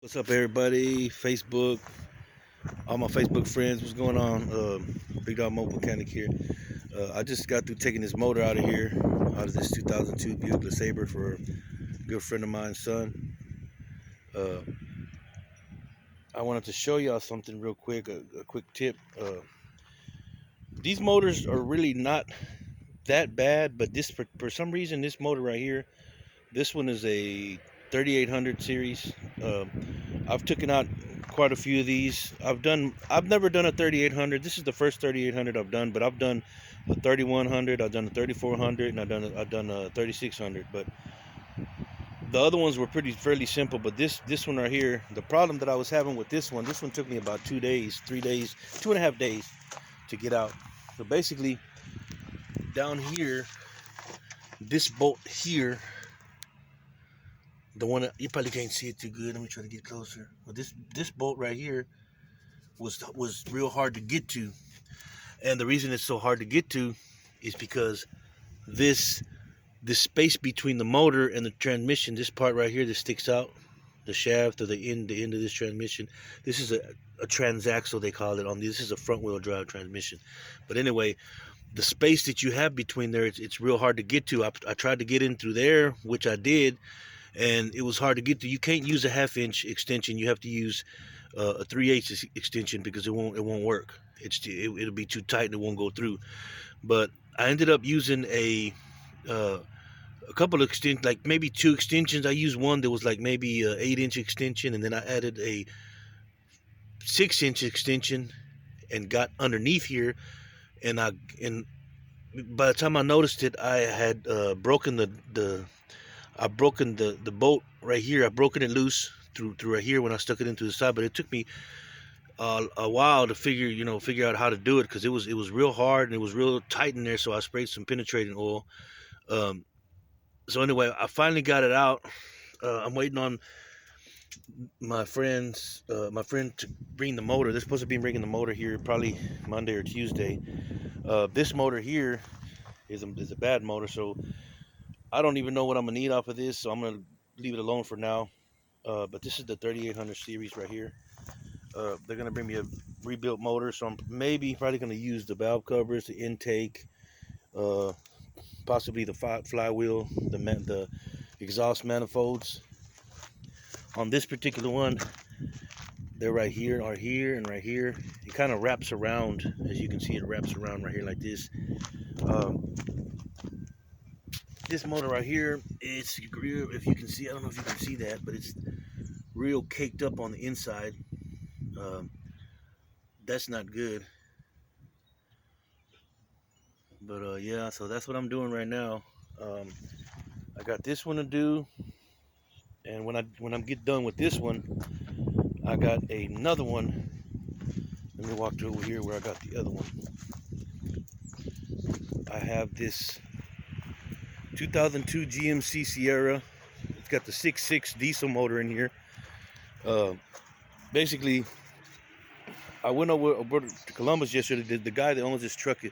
What's up, everybody? Facebook, all my Facebook friends, what's going on? Big Dog Mobile Mechanic here. I just got through taking this motor out of here, out of this 2002 Buick Lesabre for a good friend of mine's son. Uh, I wanted to show y'all something real quick, a quick tip. These motors are really not that bad, but this for some reason, this motor right here, this one is a 3800 series. I've taken out quite a few of these. I've never done a 3800. This is the first 3800 I've done, but I've done a 3100, I've done a 3400, and I've done a 3600. But the other ones were fairly simple. But this one right here, the problem that I was having with this one took me about 2 days, 3 days, 2.5 days to get out. So basically, down here, this bolt here, the one that you probably can't see it too good. Let me try to get closer. But this bolt right here was real hard to get to, and the reason it's so hard to get to is because this space between the motor and the transmission, this part right here that sticks out, the shaft or the end of this transmission, this is a transaxle, they call it on this. Is a front wheel drive transmission. But anyway, the space that you have between there, it's real hard to get to. I tried to get in through there, which I did, and it was hard to get to. You can't use a 1/2 inch extension. You have to use a 3/8 extension because it won't work. It'll be too tight and it won't go through. But I ended up using a couple of extensions, like maybe 2 extensions. I used one that was like maybe a 8-inch extension, and then I added a 6-inch extension and got underneath here. And by the time I noticed it, I had broken the bolt right here. I broken it loose through right here when I stuck it into the side. But it took me a while to figure out how to do it, because it was real hard and it was real tight in there. So I sprayed some penetrating oil. So anyway, I finally got it out. I'm waiting on my friend to bring the motor. They're supposed to be bringing the motor here probably Monday or Tuesday. This motor here is a bad motor, so I don't even know what I'm gonna need off of this. So I'm gonna leave it alone for now. But this is the 3800 series right here. They're gonna bring me a rebuilt motor, so I'm probably gonna use the valve covers, the intake, possibly the flywheel, the exhaust manifolds. On this particular one, they're right here, are here, and right here. It kind of wraps around, as you can see. It wraps around right here like this. This motor right here, it's real. If you can see, I don't know if you can see that, but it's real caked up on the inside. That's not good. But yeah, so that's what I'm doing right now. I got this one to do, and when I'm get done with this one, I got another one. Let me walk to over here where I got the other one. I have this 2002 GMC Sierra. It's got the 6.6 diesel motor in here. Basically, I went over to Columbus yesterday. The guy that owns this truck,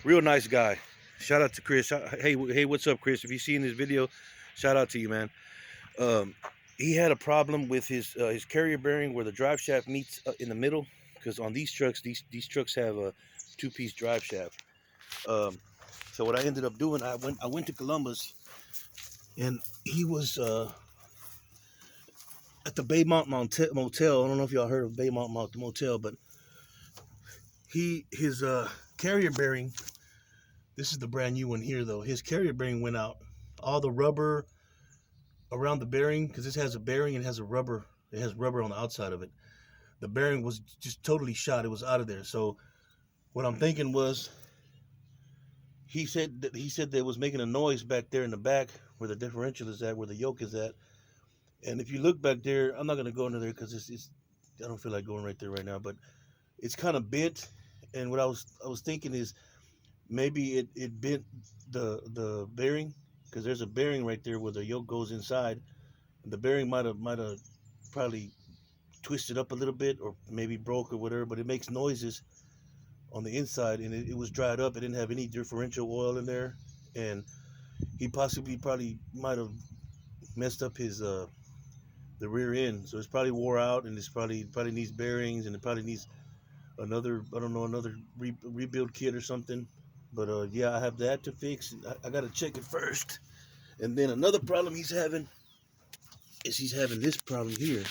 real nice guy. Shout out to Chris. Hey, what's up, Chris? If you see in this video, shout out to you, man. He had a problem with his carrier bearing where the drive shaft meets in the middle, because on these trucks, these trucks have a 2-piece drive shaft. So what I ended up doing, I went to Columbus, and he was at the Baymont Motel. I don't know if y'all heard of Baymont Motel, but his carrier bearing. This is the brand new one here, though. His carrier bearing went out. All the rubber around the bearing, because this has a bearing and has rubber on the outside of it. The bearing was just totally shot. It was out of there. So what I'm thinking was, he said that it was making a noise back there in the back where the differential is at, where the yoke is at. And if you look back there, I'm not going to go into there because it's I don't feel like going right there right now, but it's kind of bent. And what I was thinking is, maybe it bent the bearing, because there's a bearing right there where the yoke goes inside. The bearing might have probably twisted up a little bit, or maybe broke or whatever, but it makes noises on the inside, and it was dried up. It didn't have any differential oil in there, and he probably might have messed up his the rear end. So it's probably wore out, and it's probably needs bearings, and it probably needs another, I don't know, another rebuild kit or something. But yeah, I have that to fix. I gotta check it first. And then another problem he's having is he's having this problem here.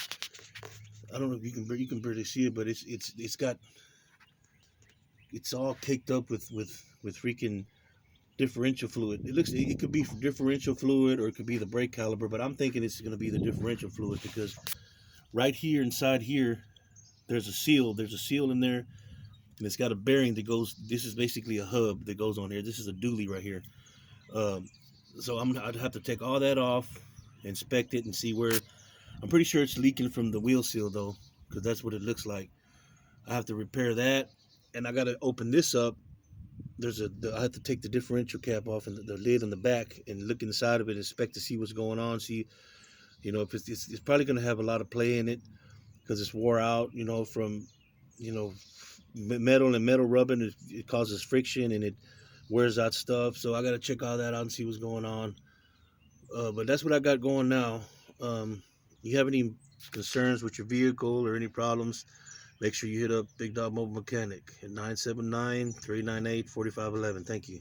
I don't know if you can barely see it, but it's all caked up with freaking differential fluid. It could be differential fluid or it could be the brake caliper, but I'm thinking it's going to be the differential fluid because right here inside here there's a seal. There's a seal in there, and it's got a bearing that goes. This is basically a hub that goes on here. This is a dually right here. Um, so I'd have to take all that off, inspect it, and see where. I'm pretty sure it's leaking from the wheel seal though, because that's what it looks like. I have to repair that, and I got to open this up. I have to take the differential cap off and the lid on the back and look inside of it, inspect to see what's going on. See, if it's probably going to have a lot of play in it because it's wore out. From metal and metal rubbing, it causes friction and it wears out stuff. So I got to check all that out and see what's going on. But that's what I got going now. You have any concerns with your vehicle or any problems? Make sure you hit up Big Dog Mobile Mechanic at 979-398-4511. Thank you.